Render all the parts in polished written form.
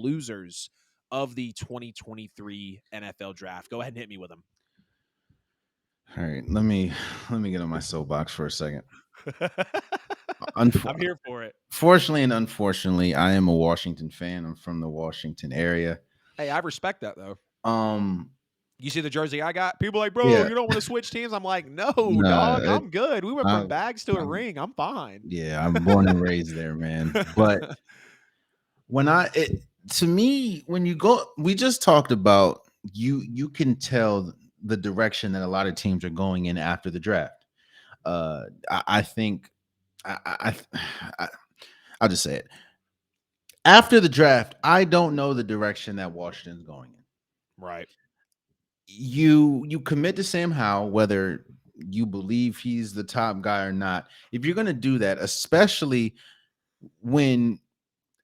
losers of the 2023 NFL draft. Go ahead and hit me with them. All right, let me get on my soapbox for a second. I'm here for it. Fortunately and unfortunately, I am a Washington fan. I'm from the Washington area. Hey, I respect that though. Um, You see the jersey I got? People like, bro, yeah, you don't want to switch teams. I'm like, no, nah, dog, I'm good. We went I, from bags to a I'm, ring. I'm fine. yeah, I'm born and raised there, man. But when to me, when you go, we just talked about you can tell the direction that a lot of teams are going in after the draft. I think I I'll just say it. After the draft, I don't know the direction that Washington's going in. Right. You commit to Sam Howell, whether you believe he's the top guy or not. If you're going to do that, especially when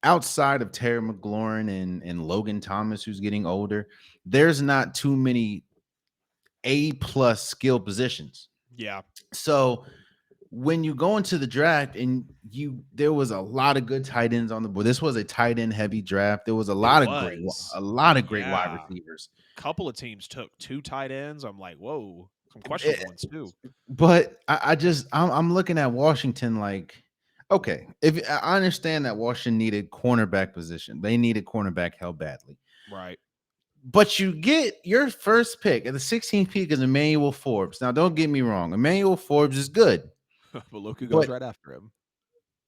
outside of Terry McLaurin and Logan Thomas, who's getting older, there's not too many A+ skill positions. Yeah. So when you go into the draft and there was a lot of good tight ends on the board. This was a tight end heavy draft. There was It a was. lot of great wide Yeah. receivers. Couple of teams took 2 tight ends. I'm like, whoa, some Eh, questionable ones too. But I'm looking at Washington like, okay, if I understand that Washington needed cornerback position, they needed cornerback held badly. Right. But you get your first pick at the 16th pick is Emmanuel Forbes. Now, don't get me wrong, Emmanuel Forbes is good, But look who goes but right after him.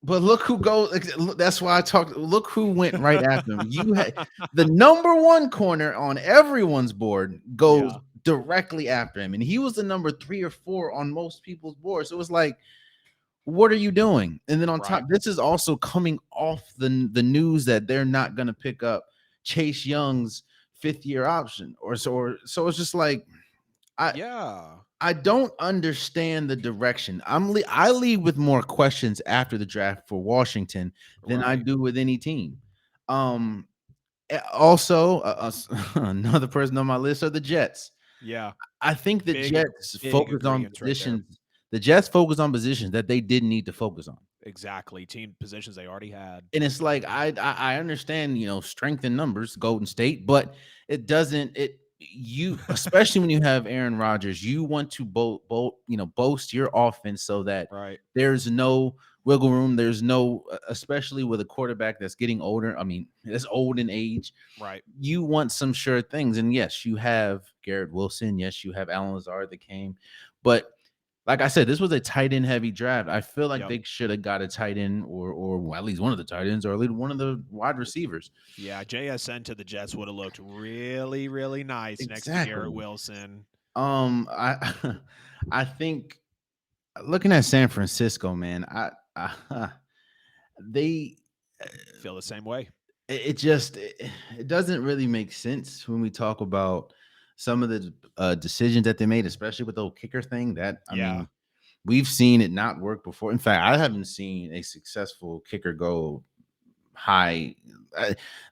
look who goes. That's why I talked. Look who went right after him. You had the number one corner on everyone's board goes Yeah. directly after him, and he was the number 3 or 4 on most people's board. So it was like, what are you doing? And then on top, Right. this is also coming off the news that they're not going to pick up Chase Young's 5th-year option, so it's just like I Yeah. I don't understand the direction. I leave with more questions after the draft for Washington than I Right. do with any team. Um, Also, another person on my list are the Jets. Yeah. I think the Big Jets big focused on agreement right there. positions. The Jets focused on positions that they didn't need to focus on. Exactly. Team positions they already had. And it's like I understand, strength in numbers, Golden State, but it doesn't it you especially when you have Aaron Rodgers, you want to boast your offense so that Right. there's no wiggle room. There's no especially with a quarterback that's getting older. I mean, that's old in age. Right. You want some sure things. And yes, you have Garrett Wilson. Yes, you have Alan Lazard that came, but like I said, this was a tight end heavy draft. I feel like Yep. they should have got a tight end or at least one of the tight ends or at least one of the wide receivers. Yeah, JSN to the Jets would have looked really, really nice next to Garrett Exactly. Wilson. I I think looking at San Francisco, man, they Feel the same way. it just it doesn't really make sense when we talk about some of the decisions that they made, especially with the whole kicker thing. That I Yeah. mean, we've seen it not work before. In fact, I haven't seen a successful kicker go high.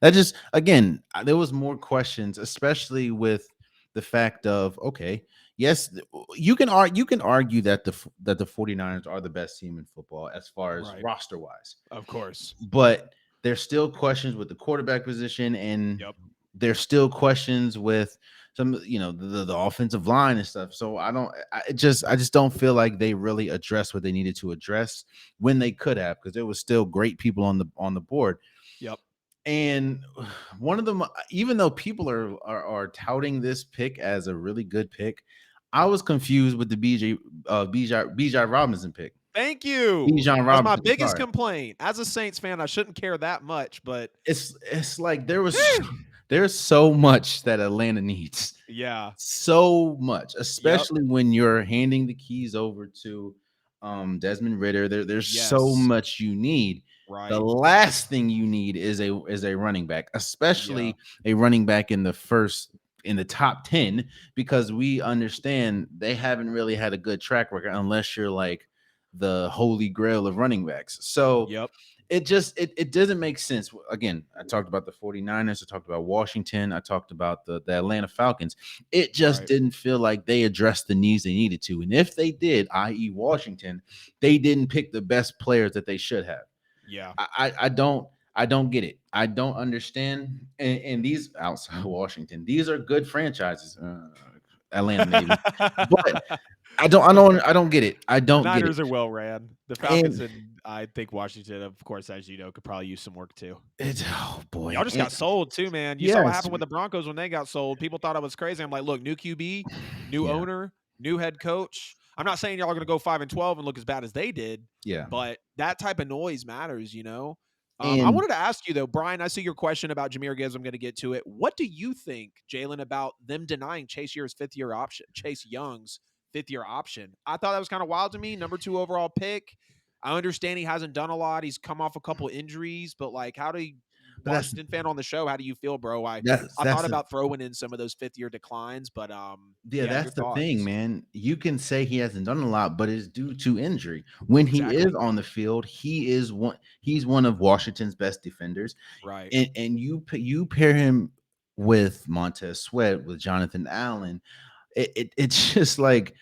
That just again, there was more questions, especially with the fact of okay, yes, you can argue that the 49ers are the best team in football as far as Right. roster wise, Of course. but there's still questions with the quarterback position, and Yep. there's still questions with some, the offensive line and stuff. So I just don't feel like they really addressed what they needed to address when they could have, because there was still great people on the board. Yep. And one of them, even though people are touting this pick as a really good pick, I was confused with the BJ Robinson pick. Thank you. Bijan That's my Robinson, biggest sorry. complaint. As a Saints fan, I shouldn't care that much, but It's like there's so much that Atlanta needs. yeah. So much, Yep. especially when you're handing the keys over to Desmond Ritter. There's so Yes. much you need. The Right. last thing you need is a running back, Yeah. especially a running back in the top 10, because we understand they haven't really had a good track record unless you're like the holy grail of running backs. So Yep. it doesn't make sense. Again, I talked about the 49ers, I talked about Washington, I talked about the Atlanta Falcons. It just Right. didn't feel like they addressed the needs they needed to. And if they did, i.e. Washington, they didn't pick the best players that they should have. Yeah. I don't I don't get it. I don't understand. And these outside Washington, these are good franchises. Atlanta maybe, but I don't get it. I The don't get it. Niners are well ran. The Falcons And and I think Washington, of course, as you know, could probably use some work too. it's oh Y'all boy. just got sold too, man. You saw what Yes. happened with the Broncos when they got sold. People thought I was crazy. I'm like, look, new QB, new Yeah. owner, new head coach. I'm not saying y'all are going to go 5-12 and look as bad as they did, Yeah. but that type of noise matters, you know. I And wanted to ask you though, Brian. I see your question about Jameer Gibbs. I'm going to get to it. What do you think, Jalen, about them denying Chase Young's fifth-year option? I thought that was kind of wild to me. Number 2 overall pick. I understand he hasn't done a lot. He's come off a couple injuries, but like, how do you, but Washington fan on the show? How do you feel, bro? I thought that's about throwing in some of those fifth-year declines, but yeah, yeah, your that's the thing, thoughts? man. You can say he hasn't done a lot, but it's due to injury. When he is Exactly. on the field, he's one of Washington's best defenders. Right. And you pair him with Montez Sweat, with Jonathan Allen, it's just like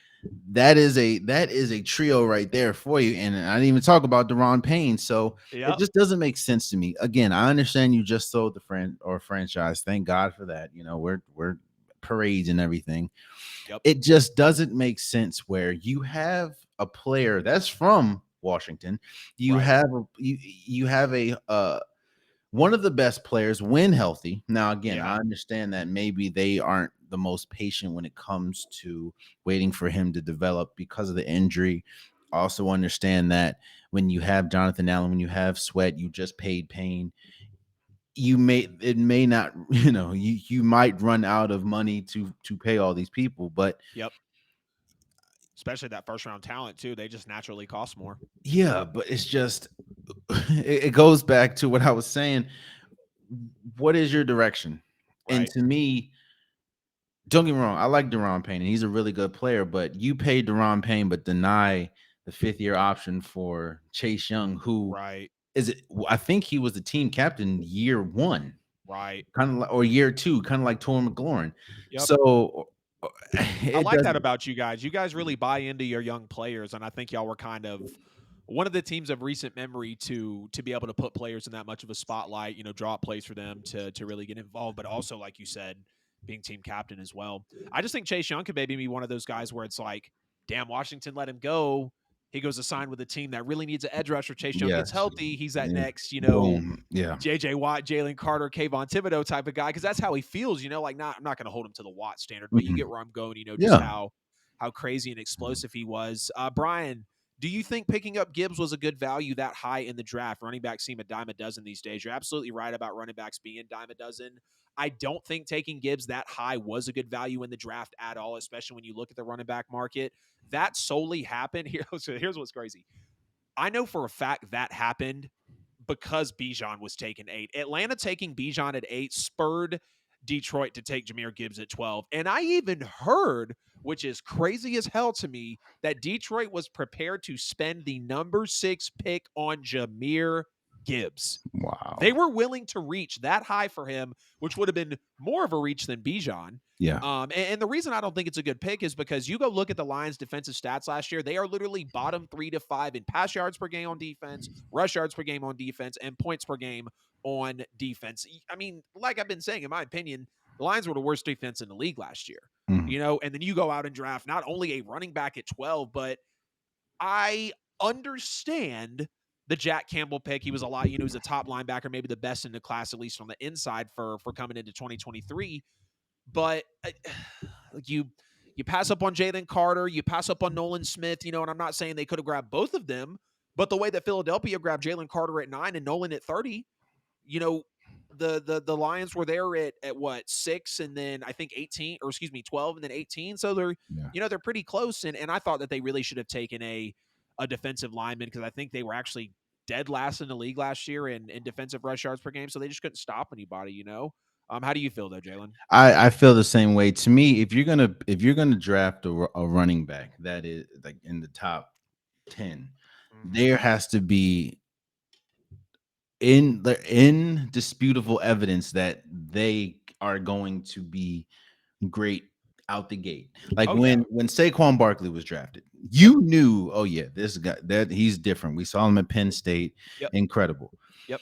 that is a trio right there for you. And I didn't even talk about Deron Payne. So it Yep. just doesn't make sense to me. Again, I understand you just sold the franchise. Thank God for that. You know, we're parades and everything. Yep. It just doesn't make sense where you have a player that's from Washington. You Right. have you have a one of the best players when healthy. Now, again, Yeah. I understand that maybe they aren't the most patient when it comes to waiting for him to develop because of the injury. I also understand that when you have Jonathan Allen, when you have Sweat, you just paid Payne. It may not, you might run out of money to pay all these people, but Yep. Especially that first round talent too. They just naturally cost more. yeah, but it's just it goes back to what I was saying. What is your direction? And Right. to me, don't get me wrong, I like Deron Payne, and he's a really good player, but you pay Deron Payne but deny the 5th-year option for Chase Young, who Right. is it? I think he was the team captain year 1, Right. kind of like, or year 2, kind of like Torr McLaurin. Yep. So I it like that doesn't. about you guys. You guys really buy into your young players, and I think y'all were kind of one of the teams of recent memory to be able to put players in that much of a spotlight. You know, draw up plays for them to really get involved, but also, like you said, being team captain as well. I just think Chase Young could maybe be one of those guys where it's like, damn, Washington let him go. He goes to sign with a team that really needs an edge rusher. Chase Young gets Yes. healthy. He's that Yeah. next, Boom. Yeah. JJ Watt, Jalen Carter, Kayvon Thibodeau type of guy, because that's how he feels, like I'm not going to hold him to the Watt standard, but you get Mhm. where I'm going, just Yeah. how crazy and explosive he was. Brian, do you think picking up Gibbs was a good value that high in the draft? Running backs seem a dime a dozen these days. You're absolutely right about running backs being dime a dozen. I don't think taking Gibbs that high was a good value in the draft at all, especially when you look at the running back market. That solely happened here. So here's what's crazy. I know for a fact that happened because Bijan was taken 8. Atlanta taking Bijan at 8 spurred Detroit to take Jameer Gibbs at 12. And I even heard, which is crazy as hell to me, that Detroit was prepared to spend the number 6 pick on Jameer Gibbs. They Wow. were willing to reach that high for him, which would have been more of a reach than Bijan. Yeah. And the reason I don't think it's a good pick is because you go look at the Lions' defensive stats last year. They are literally bottom 3 to 5 in pass yards per game on defense, rush yards per game on defense, and points per game on defense. I mean, like I've been saying, in my opinion, the Lions were the worst defense in the league last year. Mhm. And then you go out and draft not only a running back at 12, but I understand the Jack Campbell pick. He was a lot, he was a top linebacker, maybe the best in the class, at least on the inside for coming into 2023. But you you pass up on Jalen Carter, you pass up on Nolan Smith, and I'm not saying they could have grabbed both of them, but the way that Philadelphia grabbed Jalen Carter at 9 and Nolan at 30, you know, the Lions were there at what 6 and then I think 18 or excuse me 12 and then 18. So they're Yeah. they're pretty close and I thought that they really should have taken a defensive lineman because I think they were actually dead last in the league last year in defensive rush yards per game. So they just couldn't stop anybody. How do you feel though, Jalen? I feel the same way. To me, if you're gonna draft a running back that is like in the top 10, Mm-hmm. there has to be in the indisputable evidence that they are going to be great out the gate. Like Oh yeah. when Saquon Barkley was drafted, Yep. you knew, oh yeah, this guy that he's different. We saw him at Penn State, Yep. incredible. Yep.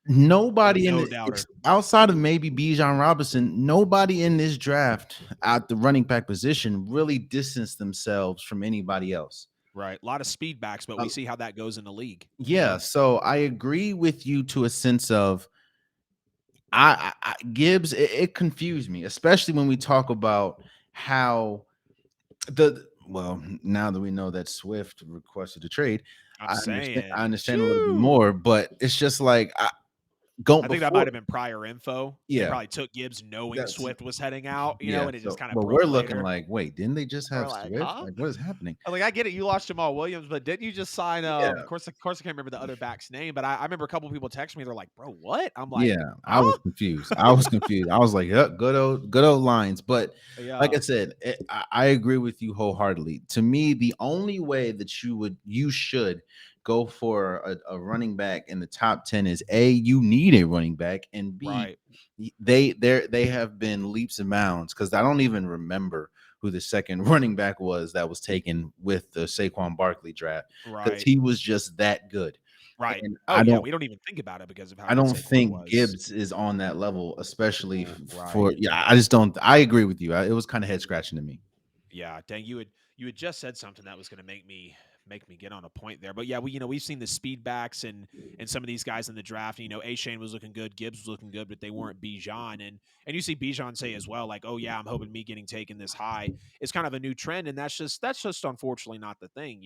nobody in No the doubter. outside of maybe Bijan Robinson, nobody in this draft at the running back position really distanced themselves from anybody else. Right. A lot of speed backs, but we Uh, see how that goes in the league, you yeah, know? so I agree with you to a sense of Gibbs. It confused me, especially when we talk about how the well, now that we know that Swift requested a trade, I'm I saying, understand a little bit shoo. more, but it's just like going I think that might before, have been prior info. They yeah, probably took Gibbs knowing that's Swift was heading out, yeah. and it just So, kind of but we're broke looking later. like, wait, didn't they just We're have like, Swift? huh? Like, what is happening? I'm like, I get it. You lost Jamal Williams, but didn't you just sign? Yeah, Of course, I can't remember the other back's name, but I remember a couple people text me. They're like, "Bro, what?" I'm like, yeah. I was "Huh?" confused. I was confused. I was like, yep, good old lines. But like I Yeah, said, I agree with you wholeheartedly. To me, the only way that you should go for a running back in the top 10 is A, you need a running back, and B, right, they have been leaps and bounds because I don't even remember who the second running back was that was taken with the Saquon Barkley draft because right, he was just that good. right. And Oh yeah, we don't even think about it because of how I good don't Saquon think was. Gibbs is on that level, especially for Right. yeah. I just don't. I agree with you. It was kind of head scratching to me. Yeah, dang, you had just said something that was going to make me get on a point there. But yeah, we've seen the speed backs and some of these guys in the draft. A Shane was looking good, Gibbs was looking good, but they weren't Bijan. And you see Bijan say as well, like, oh yeah, I'm hoping me getting taken this high. It's kind of a new trend, and that's just unfortunately not the thing.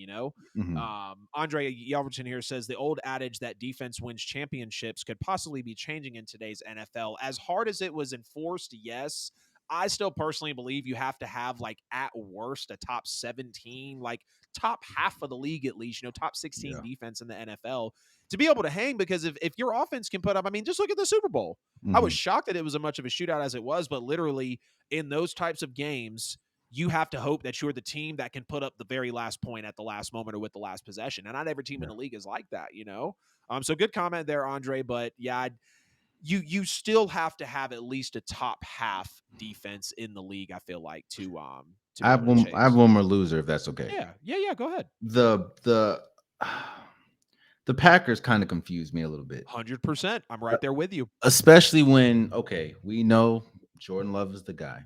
Mhm. Andre Yelverton here says the old adage that defense wins championships could possibly be changing in today's NFL. As hard as it was enforced, yes, I still personally believe you have to have like at worst a top 17, like top half of the league at least, top 16 Yeah. defense in the NFL to be able to hang because if your offense can put up, I mean, just look at the Super Bowl. I was Mhm. shocked that it was as much of a shootout as it was, but literally in those types of games, you have to hope that you're the team that can put up the very last point at the last moment or with the last possession. And not every team in Yeah. the league is like that. So good comment there, Andre. But yeah, you still have to have at least a top half defense in the league. I feel like to be able to I have chase. one more loser, if that's okay. Yeah, yeah, yeah. Go ahead. The the Packers kind of confused me a little bit, 100%. I'm uh, right there with you. especially when okay, we know Jordan Love is the guy.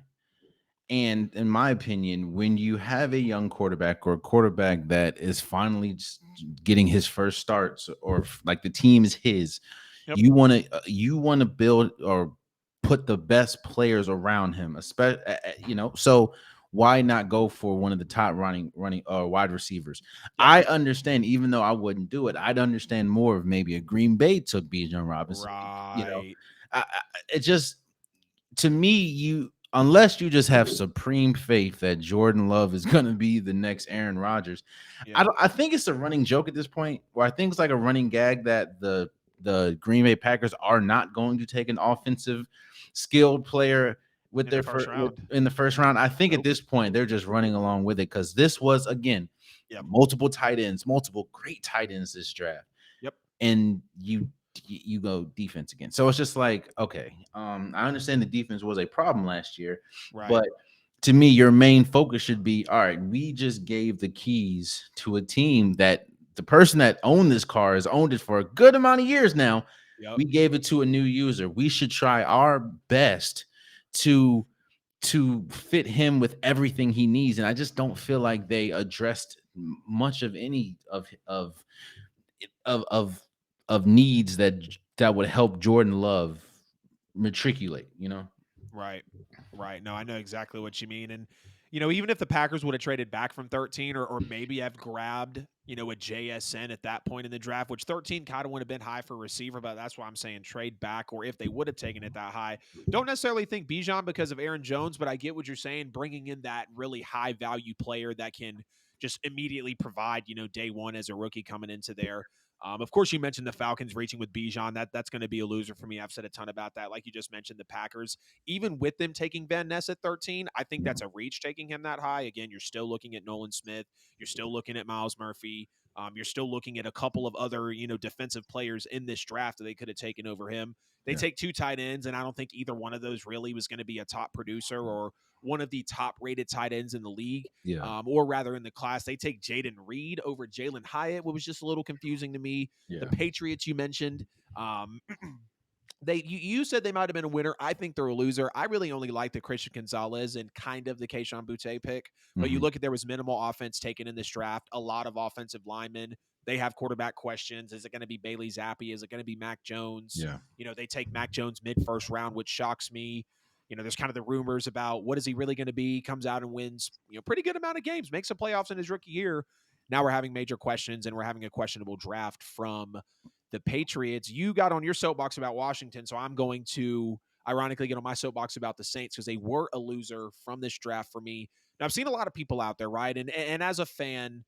And in my opinion, when you have a young quarterback or a quarterback that is finally just getting his first starts, or like the team is his, Yep. you want to build or put the best players around him, especially So why not go for one of the top running wide receivers? Yep. I understand, even though I wouldn't do it, I'd understand more if maybe a Green Bay took Bijan Robinson. You know, Right. it just to me, unless you just have supreme faith that Jordan Love is going to be the next Aaron Rodgers, Yeah. I think it's a running joke at this point, where I think it's like a running gag that the Green Bay Packers are not going to take an offensive skilled player with In the their first round. in the first round. I think at Nope. this point they're just running along with it because this was again Yep. multiple tight ends, multiple great tight ends this draft, Yep. and you go defense again. So it's just like, okay, I understand the defense was a problem last year, Right. but to me, your main focus should be, all right, we just gave the keys to a team that the person that owned this car has owned it for a good amount of years now. Yep. We gave it to a new user. We should try our best to fit him with everything he needs. And I just don't feel like they addressed much of any of of of needs that would help Jordan Love matriculate, you know? Right. Right. No, I know exactly what you mean. And, even if the Packers would have traded back from 13 or maybe have grabbed, a JSN at that point in the draft, which 13 kind of would have been high for a receiver, but that's why I'm saying trade back, or if they would have taken it that high. Don't necessarily think Bijan because of Aaron Jones, but I get what you're saying, bringing in that really high value player that can just immediately provide, day one as a rookie coming into there. Of course, you mentioned the Falcons reaching with Bijan. That's going to be a loser for me. I've said a ton about that. Like you just mentioned, the Packers, even with them taking Van Ness at 13, I think Yeah. that's a reach taking him that high. Again, you're still looking at Nolan Smith. You're still looking at Miles Murphy. You're still looking at a couple of other, defensive players in this draft that they could have taken over him. They Yeah. take two tight ends, and I don't think either one of those really was going to be a top producer or one of the top rated tight ends in the league, Yeah. or rather in the class. They take Jaden Reed over Jalen Hyatt, what was just a little confusing to me. The Yeah. Patriots you mentioned. Um, you said they might have been a winner. I think they're a loser. I really only like the Christian Gonzalez and kind of the Keishon Butte pick. But you Mhm. look at there was minimal offense taken in this draft. A lot of offensive linemen. They have quarterback questions. Is it going to be Bailey Zappi? Is it going to be Mac Jones? Yeah. They take Mac Jones mid first round, which shocks me. There's kind of the rumors about what is he really going to be. Comes out and wins, pretty good amount of games, makes some playoffs in his rookie year. Now we're having major questions, and we're having a questionable draft from the Patriots. You got on your soapbox about Washington, so I'm going to ironically get on my soapbox about the Saints because they were a loser from this draft for me. Now I've seen a lot of people out there, right? And as a fan,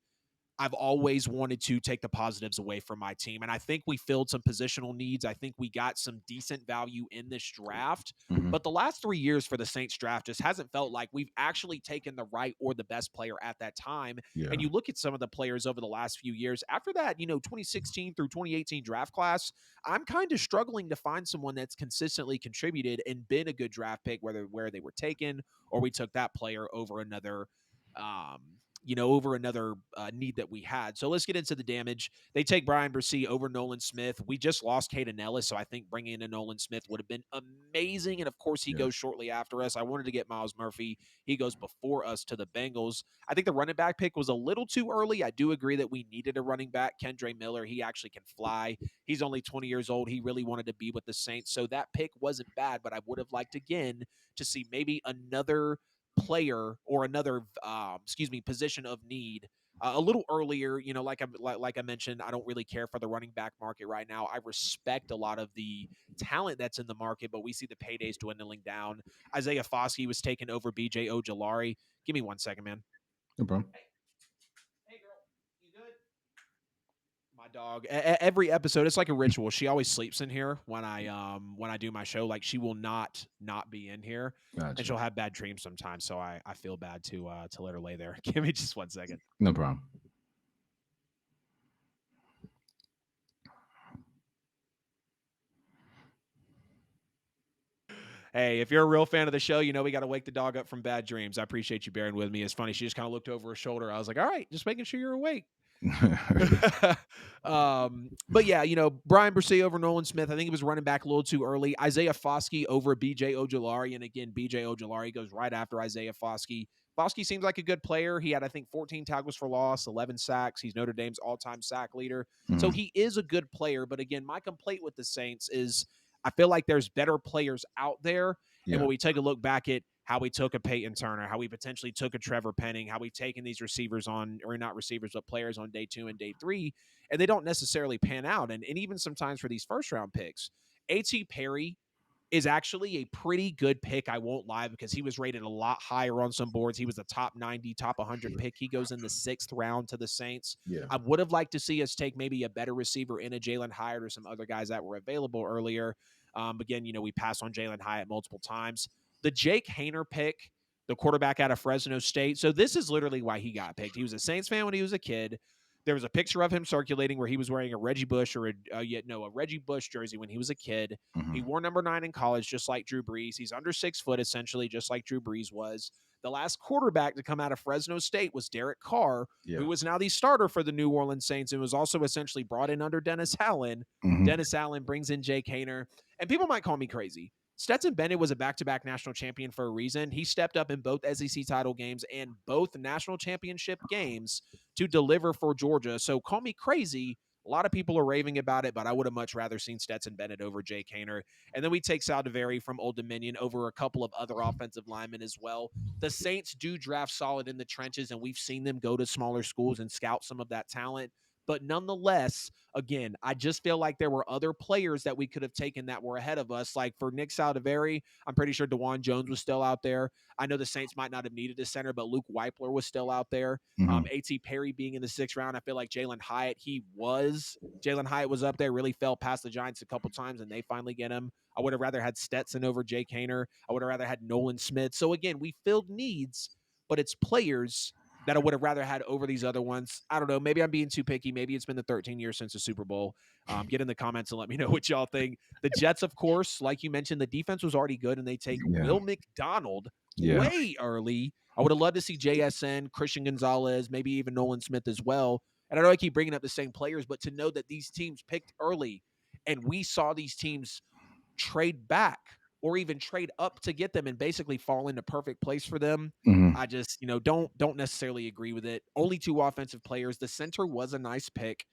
I've always wanted to take the positives away from my team. And I think we filled some positional needs. I think we got some decent value in this draft. Mhm. But the last 3 years for the Saints draft just hasn't felt like we've actually taken the right or the best player at that time. Yeah. And you look at some of the players over the last few years, after that, 2016 through 2018 draft class, I'm kind of struggling to find someone that's consistently contributed and been a good draft pick, whether where they were taken or we took that player over another um, over another need that we had. So let's get into the damage. They take Brian Bresee over Nolan Smith. We just lost Caden Ellis, so I think bringing in Nolan Smith would have been amazing. And of course, he Yeah. goes shortly after us. I wanted to get Miles Murphy. He goes before us to the Bengals. I think the running back pick was a little too early. I do agree that we needed a running back. Kendre Miller, he actually can fly. He's only 20 years old. He really wanted to be with the Saints. So that pick wasn't bad, but I would have liked again to see maybe another player or another position of need a little earlier. Like I mentioned, I don't really care for the running back market right now. I respect a lot of the talent that's in the market, but we see the paydays dwindling down. Isaiah Foskey was taken over BJ Ojolari. Give me 1 second, man. No problem. Hey girl, you good? My dog. Every episode, it's like a ritual. She always sleeps in here when I do my show. Like she will not be in here, and Gotcha. she'll have bad dreams sometimes. So I feel bad to let her lay there. Give me just 1 second. No problem. Hey, if you're a real fan of the show, we got to wake the dog up from bad dreams. I appreciate you bearing with me. It's funny. She just kind of looked over her shoulder. I was like, all right, just making sure you're awake. But yeah, Brian Bresee over Nolan Smith. I think he was running back a little too early. Isaiah Foskey over BJ Ojolari. And again, BJ Ojolari goes right after Isaiah Foskey. Foskey seems like a good player. He had, I think, 14 tackles for loss, 11 sacks. He's Notre Dame's all-time sack leader. So Mhm. he is a good player. But again, my complaint with the Saints is I feel like there's better players out there. And Yeah. when we take a look back at how we took a Peyton Turner, how we potentially took a Trevor Penning, how we've taken these receivers on, or not receivers, but players on day 2 and day 3, and they don't necessarily pan out. And even sometimes for these first round picks, A.T. Perry is actually a pretty good pick. I won't lie, because he was rated a lot higher on some boards. He was a top 90, top 100 pick. He goes in the 6th round to the Saints. Yeah. I would have liked to see us take maybe a better receiver in a Jalen Hyatt or some other guys that were available earlier. Again, we passed on Jalen Hyatt multiple times. The Jake Hayner pick, the quarterback out of Fresno State. So this is literally why he got picked. He was a Saints fan when he was a kid. There was a picture of him circulating where he was wearing a Reggie Bush or a Reggie Bush jersey when he was a kid. He Mhm. wore number 9 in college, just like Drew Brees. He's under 6 foot, essentially, just like Drew Brees was. The last quarterback to come out of Fresno State was Derek Carr, Yeah. who was now the starter for the New Orleans Saints and was also essentially brought in under Dennis Allen. Mhm. Dennis Allen brings in Jake Hayner. And people might call me crazy. Stetson Bennett was a back-to-back national champion for a reason. He stepped up in both SEC title games and both national championship games to deliver for Georgia. So call me crazy. A lot of people are raving about it, but I would have much rather seen Stetson Bennett over Jake Hayner. And then we take Sal DeVary from Old Dominion over a couple of other offensive linemen as well. The Saints do draft solid in the trenches, and we've seen them go to smaller schools and scout some of that talent. But nonetheless, again, I just feel like there were other players that we could have taken that were ahead of us. Like for Nick Saldiveri, I'm pretty sure DeJuan Jones was still out there. I know the Saints might not have needed a center, but Luke Weipler was still out there. Mhm. A.T. Perry being in the 6th round, I feel like Jalen Hyatt was up there, really fell past the Giants a couple times, and they finally get him. I would have rather had Stetson over Jake Hayner. I would have rather had Nolan Smith. So again, we filled needs, but it's players that I would have rather had over these other ones. I don't know. Maybe I'm being too picky. Maybe it's been the 13 years since the Super Bowl. Get in the comments and let me know what y'all think. The Jets, of course, like you mentioned, the defense was already good, and they take Yeah. Will McDonald Yeah. way early. I would have loved to see JSN, Christian Gonzalez, maybe even Nolan Smith as well. And I know I keep bringing up the same players, but to know that these teams picked early And we saw these teams trade back or even trade up to get them and basically fall into perfect place for them. Mhm. I just, don't necessarily agree with it. Only two offensive players. The center was a nice pick.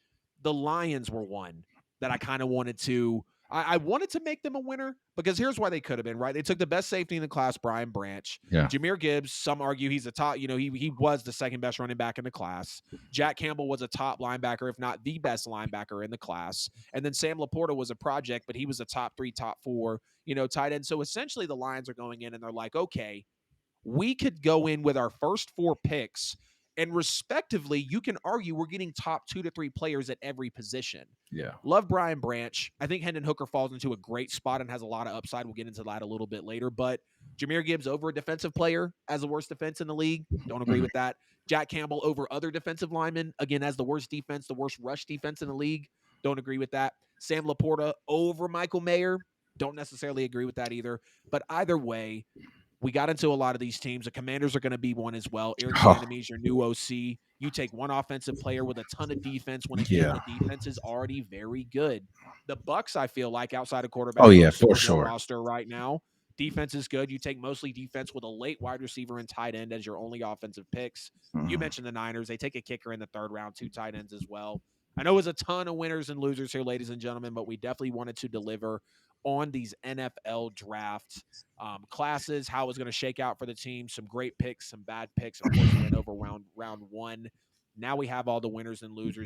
The Lions were one that I kind of wanted to. I wanted to make them a winner because here's why they could have been, right? They took the best safety in the class, Brian Branch. Yeah. Jahmyr Gibbs, some argue he's a top, he was the second best running back in the class. Jack Campbell was a top linebacker, if not the best linebacker in the class. And then Sam Laporta was a project, but he was a top 3, top 4, tight end. So essentially the Lions are going in and they're like, okay, we could go in with our first 4 picks, and respectively, you can argue we're getting top 2 to 3 players at every position. Yeah. Love Brian Branch. I think Hendon Hooker falls into a great spot and has a lot of upside. We'll get into that a little bit later. But Jahmyr Gibbs over a defensive player as the worst defense in the league. Don't agree Mhm. with that. Jack Campbell over other defensive linemen, again, as the worst defense, the worst rush defense in the league. Don't agree with that. Sam Laporta over Michael Mayer. Don't necessarily agree with that either. But either way, we got into a lot of these teams. The Commanders are going to be one as well. Eric Oh, Bieniemy is your new OC. You take one offensive player with a ton of defense when, again, yeah. the defense is already very good. The Bucks, I feel like, outside of Oh quarterback, are yeah, a for Super Bowl sure. roster right now. Defense is good. You take mostly defense with a late wide receiver and tight end as your only offensive picks. You Mhm. mentioned the Niners. They take a kicker in the 3rd round, 2 tight ends as well. I know it was a ton of winners and losers here, ladies and gentlemen, but we definitely wanted to deliver on these NFL draft classes, how it was going to shake out for the team. Some great picks, some bad picks. Of course, went over round 1. Now we have all the winners and losers.